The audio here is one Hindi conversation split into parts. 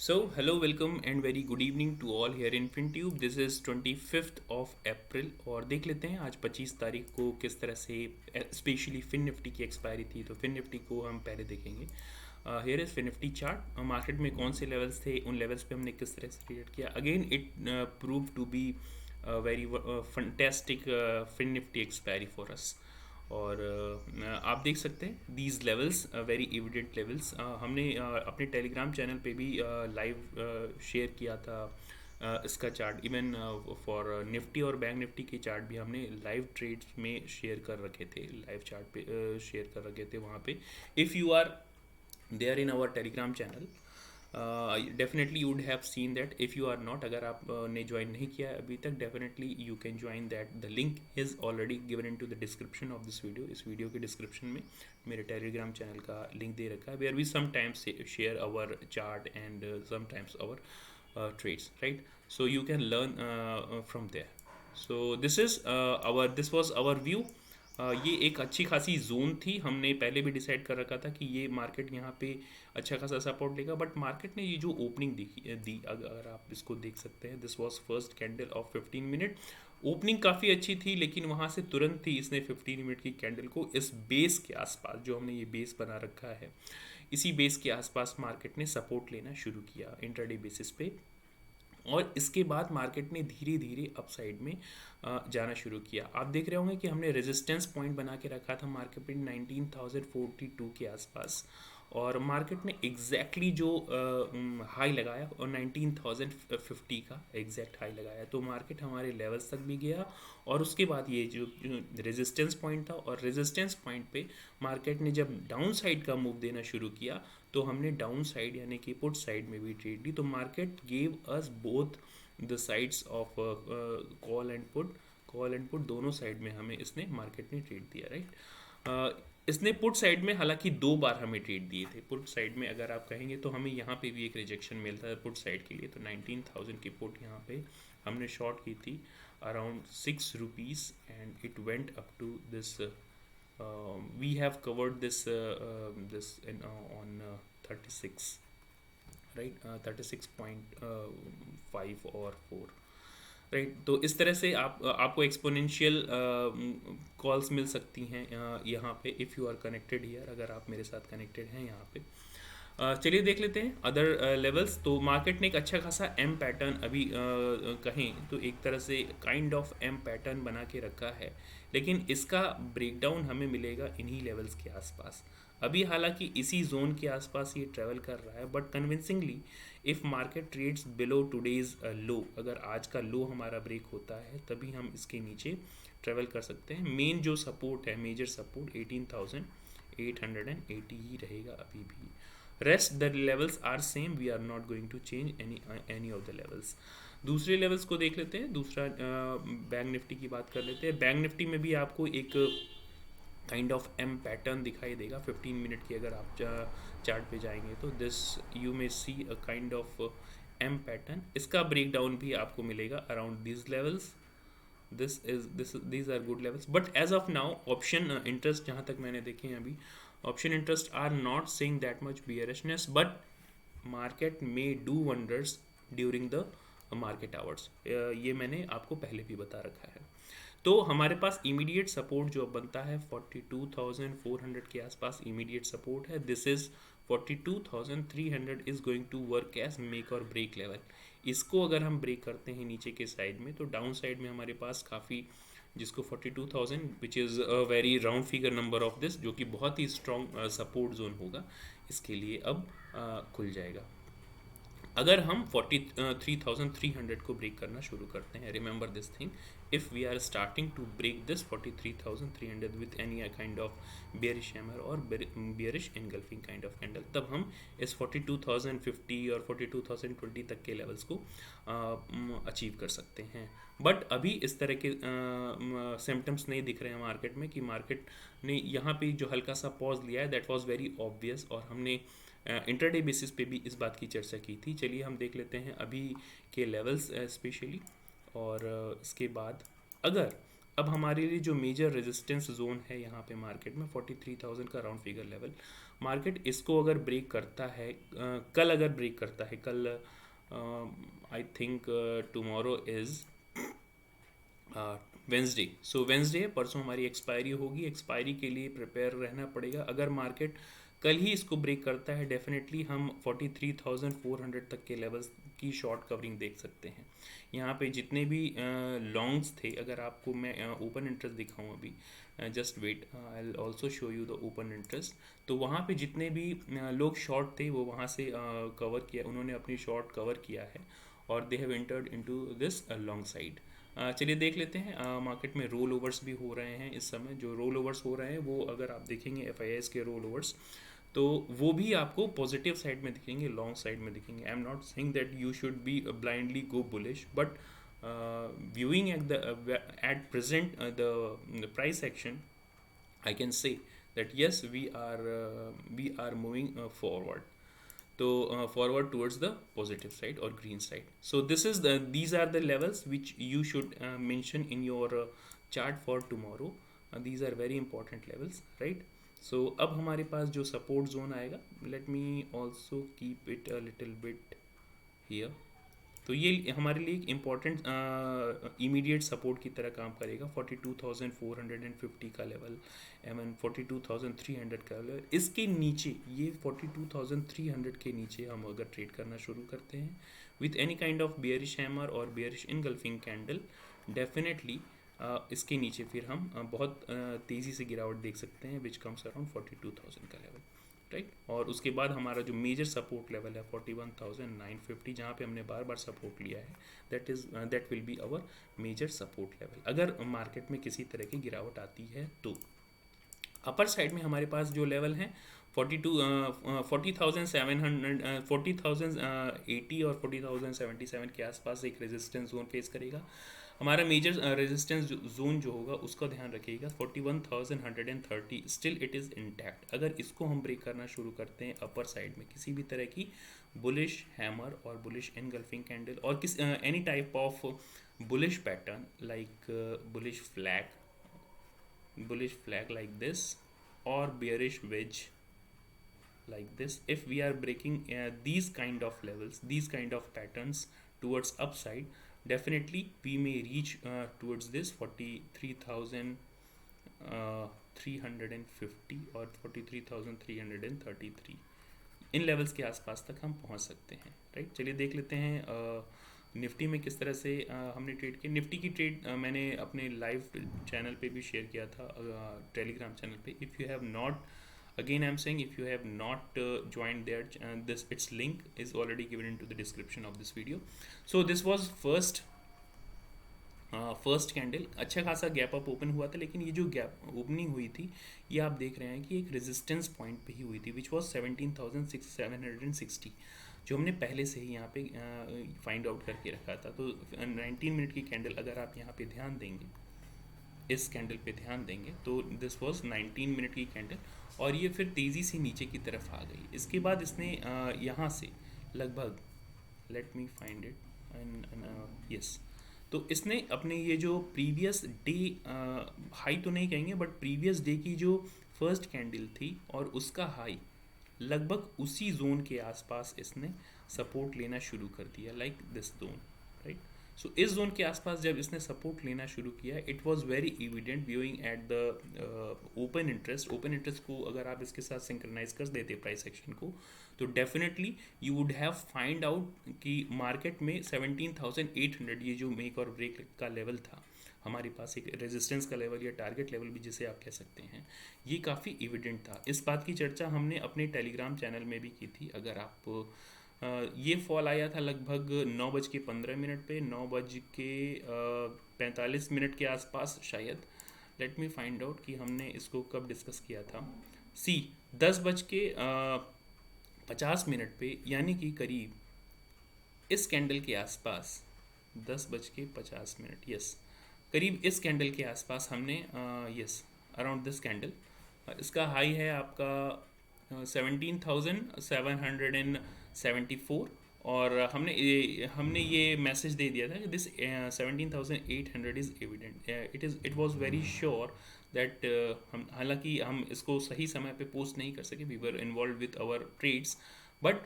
Hello, welcome and very good evening to all here in FinTube. This is 25th of April और देख लेते हैं आज 25 तारीख को किस तरह से स्पेशली फिन निफ्टी की एक्सपायरी थी। तो फिन निफ्टी को हम पहले देखेंगे। Here is Fin Nifty chart. Market में कौन से लेवल्स थे, उन लेवल्स पे हमने किस तरह से ट्रेड किया। Again it prove to be very fantastic Fin Nifty expiry for us. और आप देख सकते हैं these levels very evident levels. हमने अपने टेलीग्राम चैनल पे भी लाइव शेयर किया था इसका चार्ट। इवन फॉर निफ्टी और बैंक निफ्टी के चार्ट भी हमने लाइव ट्रेड्स में शेयर कर रखे थे, लाइव चार्ट पे शेयर कर रखे थे वहाँ पे। If you are there in our Telegram channel, definitely you would have seen that. If you are not, अगर आप ने ज्वाइन नहीं किया है अभी तक, definitely you can join that. The link is already given in to the description of this video. इस वीडियो के डिस्क्रिप्शन में मेरे टेलीग्राम चैनल का लिंक दे रखा है, where we sometimes share our chart and sometimes our trades, right? So you can learn from there. So this was our view. ये एक अच्छी खासी जोन थी। हमने पहले भी डिसाइड कर रखा था कि ये मार्केट यहाँ पे अच्छा खासा सपोर्ट लेगा, बट मार्केट ने ये जो ओपनिंग दी, अगर आप इसको देख सकते हैं, this was first candle of 15 minute. Opening काफ़ी अच्छी थी, लेकिन वहाँ से तुरंत ही इसने 15 मिनट की कैंडल को इस बेस के आसपास, जो हमने ये बेस बना रखा है, इसी बेस के आसपास मार्केट ने सपोर्ट लेना शुरू किया इंट्राडे बेसिस पे। और इसके बाद मार्केट ने धीरे धीरे अपसाइड में जाना शुरू किया। आप देख रहे होंगे कि हमने रेजिस्टेंस पॉइंट बना के रखा था मार्केट में 19,042 के आसपास, और मार्केट ने एग्जैक्टली जो हाई लगाया और 19,050 का एग्जैक्ट हाई लगाया, तो मार्केट हमारे लेवल्स तक भी गया। और उसके बाद ये जो रेजिस्टेंस पॉइंट था, और रेजिस्टेंस पॉइंट पे मार्केट ने जब डाउन साइड का मूव देना शुरू किया, तो हमने डाउन साइड यानी कि पुट साइड में भी ट्रेड ली। तो market gave us both the sides of call and put दोनों साइड में हमें इसने मार्केट ने ट्रेड दिया, राइट? इसने पुट साइड में हालांकि 2 बार हमें ट्रेड दिए थे। पुट साइड में अगर आप कहेंगे तो हमें यहाँ पे भी एक रिजेक्शन मिलता है पुट साइड के लिए। तो 19,000 की पुट यहाँ पे हमने शॉर्ट की थी around ₹6, and it went up to this. We have covered this on 36, right? 36.5 और 4, राइट? तो इस तरह से आपको एक्सपोनेंशियल कॉल्स मिल सकती हैं यहाँ पे, if you are connected here, अगर आप मेरे साथ कनेक्टेड हैं यहाँ पे। चलिए देख लेते हैं अदर लेवल्स। तो मार्केट ने एक अच्छा खासा एम पैटर्न अभी कहें तो एक तरह से काइंड ऑफ एम पैटर्न बना के रखा है, लेकिन इसका ब्रेकडाउन हमें मिलेगा इन्हीं लेवल्स के आसपास। अभी हालांकि इसी जोन के आसपास ये ट्रैवल कर रहा है, but convincingly if market trades below today's low, अगर आज का लो हमारा ब्रेक होता है तभी हम इसके नीचे ट्रैवल कर सकते हैं। मेन जो सपोर्ट है, मेजर सपोर्ट 18,880 ही रहेगा अभी भी। Rest the levels are same, we are not going to change any of the levels. दूसरे लेवल्स को देख लेते हैं। दूसरा बैंक निफ्टी की बात कर लेते हैं। बैंक निफ्टी में भी आपको एक काइंड ऑफ एम पैटर्न दिखाई देगा 15 मिनट की। अगर आप चार्ट पे जाएंगे तो this you may see a kind of M pattern. इसका ब्रेक डाउन भी आपको मिलेगा around this levels. these are good levels, but as of now option interest, जहाँ तक मैंने देखे हैं अभी, option interest are not seeing that much bearishness, but market may do wonders during the market hours। ये मैंने आपको पहले भी बता रखा है। तो हमारे पास इमीडिएट सपोर्ट जो बनता है 42,400 के आसपास इमीडिएट सपोर्ट है। This is 42,300 is going to work as make or break level. इसको अगर हम ब्रेक करते हैं नीचे के साइड में, तो डाउन साइड में हमारे पास काफ़ी, जिसको 42,000 which is a very round figure number of this, जो कि बहुत ही स्ट्रॉन्ग सपोर्ट जोन होगा, इसके लिए अब खुल जाएगा अगर हम 43,300 को ब्रेक करना शुरू करते हैं। Remember this thing, if we are starting to break this 43,300 with any kind of bearish hammer और bearish engulfing kind of candle, तब हम इस 42,050 और 42,020 तक के लेवल्स को अचीव कर सकते हैं। बट अभी इस तरह के सिम्टम्स नहीं दिख रहे हैं मार्केट में कि मार्केट ने यहाँ पे जो हल्का सा पॉज लिया है, दैट वाज वेरी ऑब्वियस, और हमने इंटरडे बेसिस पे भी इस बात की चर्चा की थी। चलिए हम देख लेते हैं अभी के लेवल्स स्पेशली, और इसके बाद अगर अब हमारे लिए जो मेजर रेजिस्टेंस जोन है यहाँ पे मार्केट में 43,000 का राउंड फिगर लेवल, मार्केट इसको अगर ब्रेक करता है, कल अगर ब्रेक करता है, कल I think tomorrow is Wednesday, so Wednesday परसों हमारी एक्सपायरी होगी, एक्सपायरी के लिए प्रिपेयर रहना पड़ेगा। अगर मार्केट कल ही इसको ब्रेक करता है, डेफिनेटली हम 43,400 तक के लेवल्स की शॉर्ट कवरिंग देख सकते हैं। यहाँ पे जितने भी लॉन्ग्स थे, अगर आपको मैं ओपन इंटरेस्ट दिखाऊँ अभी, just wait, I will also show you the open interest. तो वहाँ पे जितने भी लोग शॉर्ट थे वो वहाँ से कवर किया, उन्होंने अपनी शॉर्ट कवर किया है और they have entered into this long side. चलिए देख लेते हैं, मार्केट में रोल ओवर्स भी हो रहे हैं इस समय। जो रोल ओवर्स हो रहे हैं वो अगर आप देखेंगे FIIs के रोल ओवर्स, तो वो भी आपको पॉजिटिव साइड में दिखेंगे, लॉन्ग साइड में दिखेंगे। I am not saying that you should be blindly go bullish, but viewing at present the price action, I can say that yes, we are moving forward. So forward towards the positive side or green side. So these are the levels which you should mention in your chart for tomorrow. These are very important levels, right? So अब हमारे पास जो support zone आएगा, let me also keep it a little bit here. तो ये हमारे लिए एक इम्पॉर्टेंट इमीडिएट सपोर्ट की तरह काम करेगा। 42,450 का लेवल, एमन 42,300 का लेवल, इसके नीचे, ये 42,300 के नीचे हम अगर ट्रेड करना शुरू करते हैं with any kind of bearish hammer और बेयरिश इनगल्फिंग कैंडल, डेफिनेटली इसके नीचे फिर हम बहुत तेज़ी से गिरावट देख सकते हैं, विच कम्स अराउंड 42,000 का लेवल, राइट। और उसके बाद हमारा जो मेजर सपोर्ट लेवल है 41,950, जहाँ पे हमने बार बार सपोर्ट लिया है, that will be our major support level अगर मार्केट में किसी तरह की गिरावट आती है तो। अपर साइड में हमारे पास जो लेवल हैं 40,700, 40,080 और 40,077 के आसपास एक रेजिस्टेंस जोन फेस करेगा। हमारा मेजर रेजिस्टेंस जोन जो होगा उसका ध्यान रखिएगा 41,130, स्टिल इट इज़ इंटैक्ट। अगर इसको हम ब्रेक करना शुरू करते हैं अपर साइड में किसी भी तरह की बुलिश हैमर और बुलिश एनगल्फिंग कैंडल और किस any type of bullish pattern like bullish flag like this or bearish wedge like this, if we are breaking these kind of levels, these kind of patterns towards upside, definitely we may reach towards this 43,350 और 43,333 इन लेवल्स के आसपास तक हम पहुंच सकते हैं, राइट। चलिए देख लेते हैं निफ्टी में किस तरह से हमने ट्रेड किया। निफ्टी की ट्रेड मैंने अपने लाइव चैनल पे भी शेयर किया था, टेलीग्राम चैनल पे। If you have not, again I'm saying, if you have not joined there, its link is already given into the description of this video. So this was first candle, अच्छा खासा गैप अप ओपन हुआ था, लेकिन ये जो गैप ओपनिंग हुई थी ये आप देख रहे हैं कि एक रेजिस्टेंस पॉइंट पे ही हुई थी, विच वॉज 17,760, जो हमने पहले से ही यहाँ पे फाइंड आउट करके रखा था। तो 19 मिनट की कैंडल अगर आप यहाँ पे ध्यान देंगे, इस कैंडल पे ध्यान देंगे, तो दिस वॉज 19 मिनट की कैंडल और ये फिर तेज़ी से नीचे की तरफ आ गई। इसके बाद इसने यहाँ से लगभग, let me find it and yes, तो इसने अपने ये जो प्रीवियस डे हाई तो नहीं कहेंगे बट प्रीवियस डे की जो फर्स्ट कैंडल थी और उसका हाई लगभग उसी जोन के आसपास इसने सपोर्ट लेना शुरू कर दिया, लाइक दिस जोन, राइट। सो इस जोन के आसपास जब इसने सपोर्ट लेना शुरू किया, it was very evident viewing at the open interest को अगर आप इसके साथ सिंक्रोनाइज कर देते प्राइस एक्शन को, तो definitely you would have find out कि मार्केट में 17,800 ये जो मेक और ब्रेक का लेवल था, हमारे पास एक रेजिस्टेंस का लेवल या टारगेट लेवल भी जिसे आप कह सकते हैं, ये काफ़ी एविडेंट था। इस बात की चर्चा हमने अपने टेलीग्राम चैनल में भी की थी। अगर आप ये फॉल आया था लगभग 9:15 पे, 9:45 के आसपास शायद, लेट मी फाइंड आउट कि हमने इसको कब डिस्कस किया था। 10:50 पे, यानी कि करीब इस कैंडल के आसपास 10:50, यस, करीब इस कैंडल के आसपास हमने यस अराउंड दिस कैंडल, इसका हाई है आपका 17,774 और हमने ये मैसेज दे दिया था कि this 17,800 is evident, it was very sure that हम हालांकि हम इसको सही समय पे पोस्ट नहीं कर सके, we were involved with our trades, but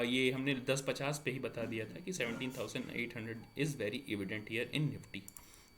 ये हमने 10:50 पे ही बता दिया था कि 17,800 is very evident here in Nifty.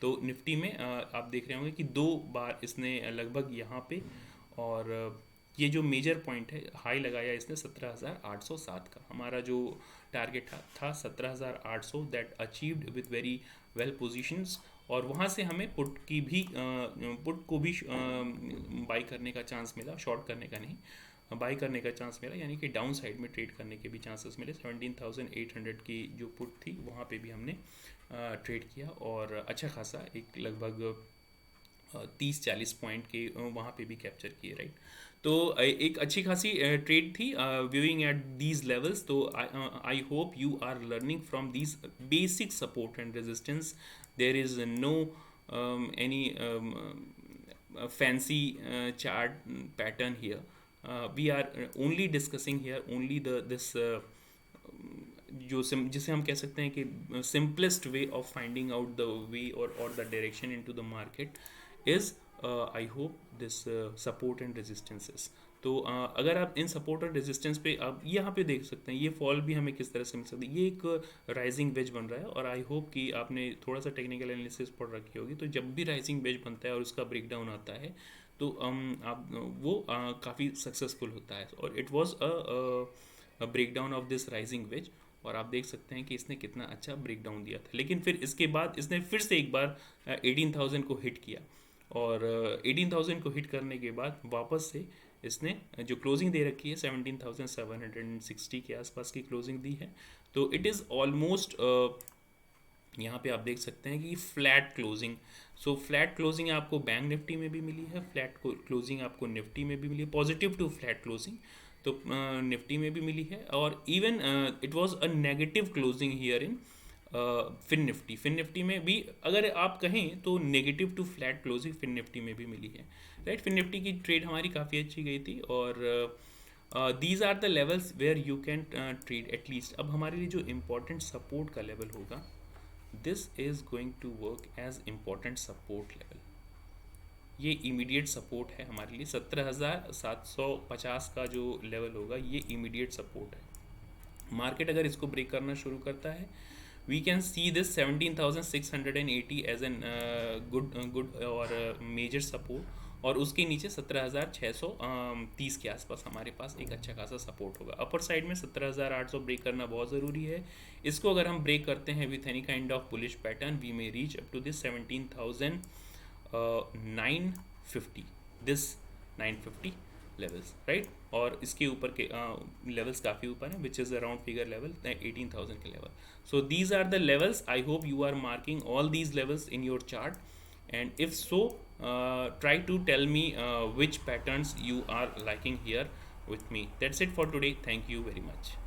तो निफ्टी में आप देख रहे होंगे कि 2 बार इसने लगभग यहाँ पे, और ये जो मेजर पॉइंट है, हाई लगाया इसने 17,807 का। हमारा जो टारगेट था 17,800, that achieved with very well positions, और वहाँ से हमें पुट की भी पुट को भी बाई करने का चांस मिला, शॉर्ट करने का नहीं, बाई करने का चांस मिला, यानी कि डाउन साइड में ट्रेड करने के भी चांसेस मिले। 17,800 की जो पुट थी वहाँ पे भी हमने ट्रेड किया, और अच्छा खासा एक लगभग 30-40 पॉइंट के वहाँ पे भी कैप्चर किए, राइट। तो एक अच्छी खासी ट्रेड थी व्यूइंग एट दीज लेवल्स। तो I hope you are learning from these basic support and resistance. There is no any fancy chart pattern here. We are only discussing here only this जो जिसे हम कह सकते हैं कि simplest way of finding out the way और the direction into the market is, I hope, this support and resistances. तो अगर आप इन सपोर्ट और रेजिस्टेंस पे आप यहाँ पे देख सकते हैं, ये फॉल भी हमें किस तरह से मिल सकती है। ये एक राइजिंग वेज बन रहा है, और आई होप कि आपने थोड़ा सा टेक्निकल एनालिसिस पढ़ रखी होगी। तो जब भी राइजिंग वेज बनता है और उसका ब्रेक डाउन आता है, तो आप वो काफ़ी सक्सेसफुल होता है, और it was a break down of this rising wedge. और आप देख सकते हैं कि इसने कितना अच्छा ब्रेक डाउन दिया था, लेकिन फिर इसके बाद इसने फिर से एक बार 18,000 को हिट किया, और 18,000 को हिट करने के बाद वापस से इसने जो क्लोजिंग दे रखी है 17,760 के आसपास की क्लोजिंग दी है। तो इट इज़ ऑलमोस्ट, यहाँ पे आप देख सकते हैं कि फ्लैट क्लोजिंग। सो फ्लैट क्लोजिंग आपको बैंक निफ्टी में भी मिली है, फ्लैट क्लोजिंग आपको निफ्टी में भी मिली है, पॉजिटिव टू फ्लैट क्लोजिंग तो निफ्टी में भी मिली है, और even it was a negative closing here in Fin Nifty में भी अगर आप कहें तो negative to flat closing Fin Nifty में भी मिली है, राइट। फिन निफ्टी की ट्रेड हमारी काफ़ी अच्छी गई थी, और these are the levels where you can trade at least. अब हमारे लिए जो इम्पोर्टेंट सपोर्ट का लेवल होगा, this is going to work as important support level. ये इमीडिएट सपोर्ट है हमारे लिए, 17,750 का जो लेवल होगा ये इमीडिएट सपोर्ट है। मार्केट अगर इसको ब्रेक करना शुरू करता है, we can see this 17,680 as an good or major support, और उसके नीचे 17,630 के आसपास हमारे पास एक अच्छा खासा सपोर्ट होगा। अपर साइड में 17,800 ब्रेक करना बहुत ज़रूरी है। इसको अगर हम ब्रेक करते हैं with any kind of bullish pattern, we may reach up to this 17,950, this 950 levels, right. और इसके ऊपर के लेवल्स काफ़ी ऊपर हैं, which is around figure level 18,000 के level. So these are the levels. I hope you are marking all these levels in your chart, and if so, try to tell me which patterns you are liking here with me. That's it for today. Thank you very much.